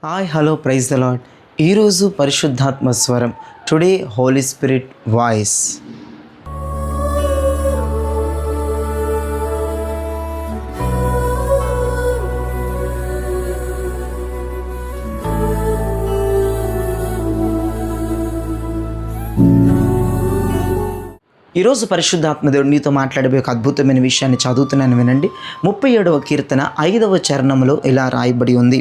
Hi hello praise the Lord. ఈరోజు పరిశుద్ధాత్మ స్వరం. Today Holy Spirit voice. ఈరోజు పరిశుద్ధాత్మ దేవుడు నీతో మాట్లాడే ఒక అద్భుతమైన విషయాన్ని చదువుతున్నాను, వినండి. 37వ కీర్తన 5వ చరణంలో ఇలా రాయబడి ఉంది: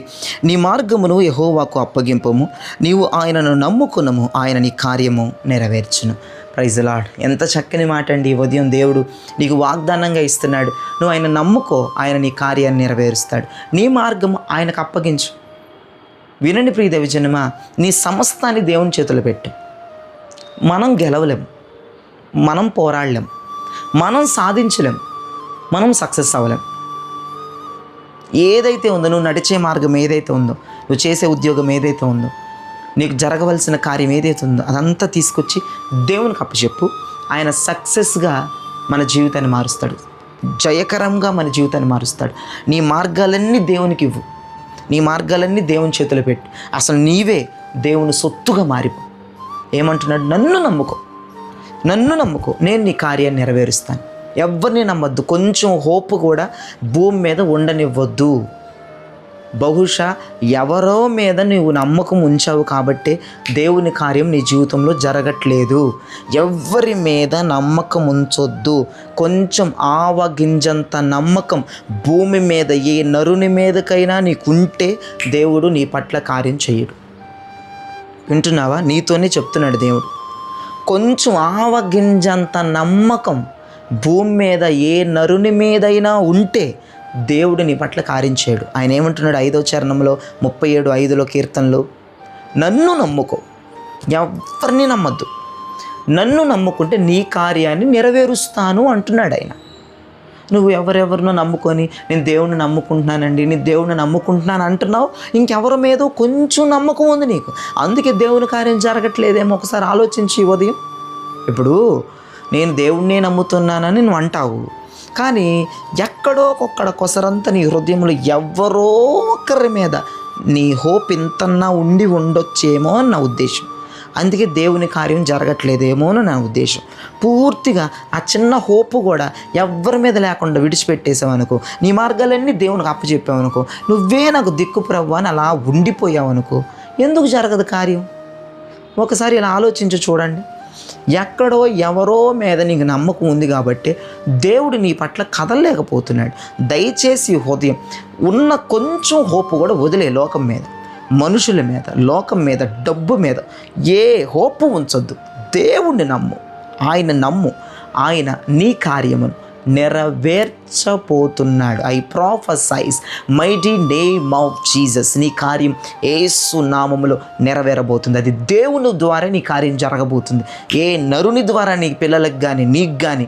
నీ మార్గమును యెహోవాకు అప్పగింపము, నీవు ఆయనను నమ్ముకునము, ఆయన నీ కార్యము నెరవేర్చును. Praise the lord. ఎంత చక్కని మాట అండి. ఈ ఉదయం దేవుడు నీకు వాగ్దానంగా ఇస్తున్నాడు. నువ్వు ఆయన నమ్ముకో, ఆయన నీ కార్యాన్ని నెరవేరుస్తాడు. నీ మార్గము ఆయనకు అప్పగించు. వినండి ప్రియ దైవజనమా, నీ సమస్తాన్ని దేవుని చేతులు పెట్టు. మనం గెలవలేము, మనం పోరాడలేం, మనం సాధించలేం, మనం సక్సెస్ అవ్వలేం. ఏదైతే ఉందో, నువ్వు నడిచే మార్గం ఏదైతే ఉందో, నువ్వు చేసే ఉద్యోగం ఏదైతే ఉందో, నీకు జరగవలసిన కార్యం ఏదైతే ఉందో అదంతా తీసుకొచ్చి దేవునికి అప్పచెప్పు. ఆయన సక్సెస్గా మన జీవితాన్ని మారుస్తాడు, జయకరంగా మన జీవితాన్ని మారుస్తాడు. నీ మార్గాలన్నీ దేవునికి ఇవ్వు, నీ మార్గాలన్నీ దేవుని చేతిలో పెట్టు. అసలు నీవే దేవుని సొత్తుగా మారిపో. ఏమంటున్నాడు? నన్ను నమ్ముకో, నన్ను నమ్ముకో, నేను నీ కార్యాన్ని నెరవేరుస్తాను. ఎవరిని నమ్మొద్దు, కొంచెం హోప్ కూడా భూమి మీద ఉండనివ్వద్దు. బహుశా ఎవరో మీద నువ్వు నమ్మకం ఉంచావు కాబట్టే దేవుని కార్యం నీ జీవితంలో జరగట్లేదు. ఎవరి మీద నమ్మకం ఉంచొద్దు. కొంచెం ఆవగింజంత నమ్మకం భూమి మీద ఏ నరుని మీదకైనా నీకుంటే దేవుడు నీ పట్ల కార్యం చేయడు. వింటున్నావా? నీతోనే చెప్తున్నాడు దేవుడు. కొంచెం ఆవగింజంత నమ్మకం భూమి మీద ఏ నరుని మీదైనా ఉంటే దేవుడు నీ పట్ల కార్యం చేయడు. ఆయన ఏమంటున్నాడు? 5వ చరణంలో 37:5 కీర్తనలో, నన్ను నమ్ముకో, ఎవరిని నమ్మద్దు, నన్ను నమ్ముకుంటే నీ కార్యాన్ని నెరవేరుస్తాను అంటున్నాడు ఆయన. నువ్వు ఎవరెవరినో నమ్ముకొని నేను దేవుణ్ణి నమ్ముకుంటున్నానండి, నేను దేవుణ్ణి నమ్ముకుంటున్నాను అంటున్నావు. ఇంకెవరి మీద కొంచెం నమ్మకం ఉంది నీకు, అందుకే దేవుని కార్యం జరగట్లేదేమో. ఒకసారి ఆలోచించి ఉదయం. ఇప్పుడు నేను దేవుణ్ణే నమ్ముతున్నానని నువ్వు అంటావు, కానీ ఎక్కడో ఒక్కడ కొసరంతా నీ హృదయంలో ఎవరో ఒకరి మీద నీ హోప్ ఇంతన్నా ఉండి ఉండొచ్చేమో అని నా ఉద్దేశం. అందుకే దేవుని కార్యం జరగట్లేదేమో అని నా ఉద్దేశం. పూర్తిగా ఆ చిన్న హోప్ కూడా ఎవరి మీద లేకుండా విడిచిపెట్టేసావనుకో, నీ మార్గాలన్నీ దేవునికి అప్పచెప్పావనుకో, నువ్వే నాకు దిక్కు ప్రభువా అని అలా ఉండిపోయావనుకో, ఎందుకు జరగదు కార్యం? ఒకసారి ఇలా ఆలోచించి చూడండి. ఎక్కడో ఎవరో మీద నీకు నమ్మకం ఉంది కాబట్టి దేవుడు నీ పట్ల కదలలేకపోతున్నాడు. దయచేసి ఉదయం ఉన్న కొంచెం హోప్ కూడా వదిలే. లోకం మీద, మనుషుల మీద, లోకం మీద, డబ్బు మీద ఏ హోపు ఉంచొద్దు. దేవుణ్ణి నమ్ము, ఆయన నమ్ము, ఆయన నీ కార్యమును నెరవేర్చబోతున్నాడు. I prophesy mighty name of Jesus. నీ కార్యం యేసు నామములో నెరవేరబోతుంది. అది దేవుని ద్వారా నీ కార్యం జరగబోతుంది. ఏ నరుని ద్వారా నీ పిల్లలకు కానీ నీకు కానీ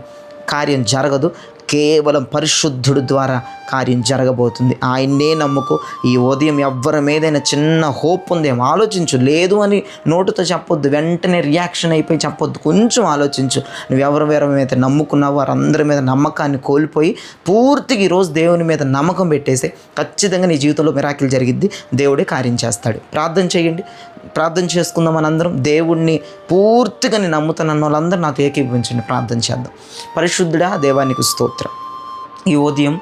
కార్యం జరగదు. కేవలం పరిశుద్ధుడు ద్వారా కార్యం జరగబోతుంది. ఆయన్నే నమ్ముకో. ఈ ఉదయం ఎవ్వరి మీదైనా చిన్న హోప్ ఉందేమో ఆలోచించు. లేదు అని నోటుతో చెప్పొద్దు, వెంటనే రియాక్షన్ అయిపోయి చెప్పొద్దు. కొంచెం ఆలోచించు. నువ్వు ఎవరి మీద నమ్ముకున్నావు వారందరి మీద నమ్మకాన్ని కోల్పోయి పూర్తిగా ఈరోజు దేవుని మీద నమ్మకం పెట్టేస్తే ఖచ్చితంగా నీ జీవితంలో మిరాకిల్ జరిగిద్ది. దేవుడే కార్యం చేస్తాడు. ప్రార్థన చేయండి, ప్రార్థన చేసుకుందాం మనందరం. దేవుణ్ణి పూర్తిగా నేను నమ్ముతానన్న వాళ్ళందరూ నాతో ఏకీభవించండి. ప్రార్థన చేద్దాం. పరిశుద్ధుడా, దేవానికి స్తోత్రం. ఈ ఉదయం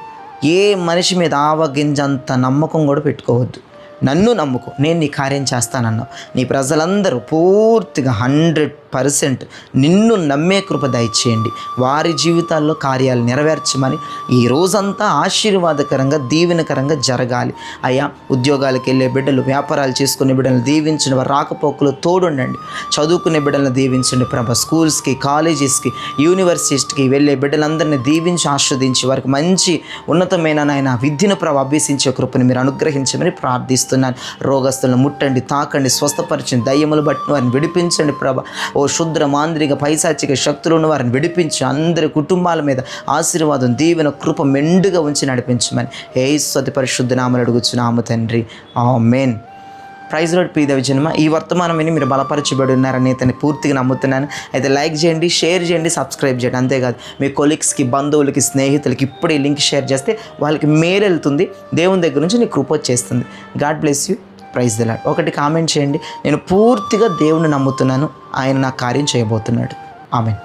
ఏ మనిషి మీద ఆవగింజంత నమ్మకం కూడా పెట్టుకోవద్దు. నన్ను నమ్ముకో, నేను నీ కార్యం చేస్తానన్నావు. నీ ప్రజలందరూ పూర్తిగా 100% నిన్ను నమ్మే కృప దయచేయండి. వారి జీవితాల్లో కార్యాలు నెరవేర్చమని ఈ రోజంతా ఆశీర్వాదకరంగా దీవెనకరంగా జరగాలి. అయ్యా, ఉద్యోగాలకు వెళ్ళే బిడ్డలు, వ్యాపారాలు చేసుకునే బిడ్డలను దీవించండి. వారి రాకపోకలు తోడుండండి. చదువుకునే బిడ్డలను దీవించండి ప్రభా. స్కూల్స్కి, కాలేజెస్కి, యూనివర్సిటీస్కి వెళ్ళే బిడ్డలందరినీ దీవించి ఆస్వాదించి వారికి మంచి ఉన్నతమైన నాయన విద్యను ప్రభా అభ్యసించే కృపను మీరు అనుగ్రహించమని ప్రార్థిస్తున్నాను. రోగస్తులను ముట్టండి, తాకండి, స్వస్థపరచండి. దయ్యములు బట్టి వారిని విడిపించండి ప్రభా. ఓ శుద్ర, మాంద్రిక, పైశాచిక శక్తులను వారిని విడిపించి అందరి కుటుంబాల మీద ఆశీర్వాదం, దీవెన, కృప మెండుగా ఉంచి నడిపించమని యేసు అతి పరిశుద్ధ నామములో అడుగుచున్నాము తండ్రి. ఆమేన్. Praise lord. ప్రియ దైవజనమా, ఈ వర్తమానం విని మీరు బలపరచబడి ఉన్నారని అతన్ని పూర్తిగా నమ్ముతున్నాను. అయితే లైక్ చేయండి, షేర్ చేయండి, సబ్స్క్రైబ్ చేయండి. అంతేకాదు మీ కొలీగ్స్కి, బంధువులకి, స్నేహితులకి ఇప్పుడు ఈ లింక్ షేర్ చేస్తే వాళ్ళకి మేలు వెళ్తుంది. దేవుని దగ్గర నుంచి నీకు కృప వచ్చేస్తుంది. God bless you. Praise the Lord. ఒకటి కామెంట్ చేయండి, నేను పూర్తిగా దేవుని నమ్ముతున్నాను, ఆయన నా కార్యం చేయబోతున్నాడు. ఆమేన్.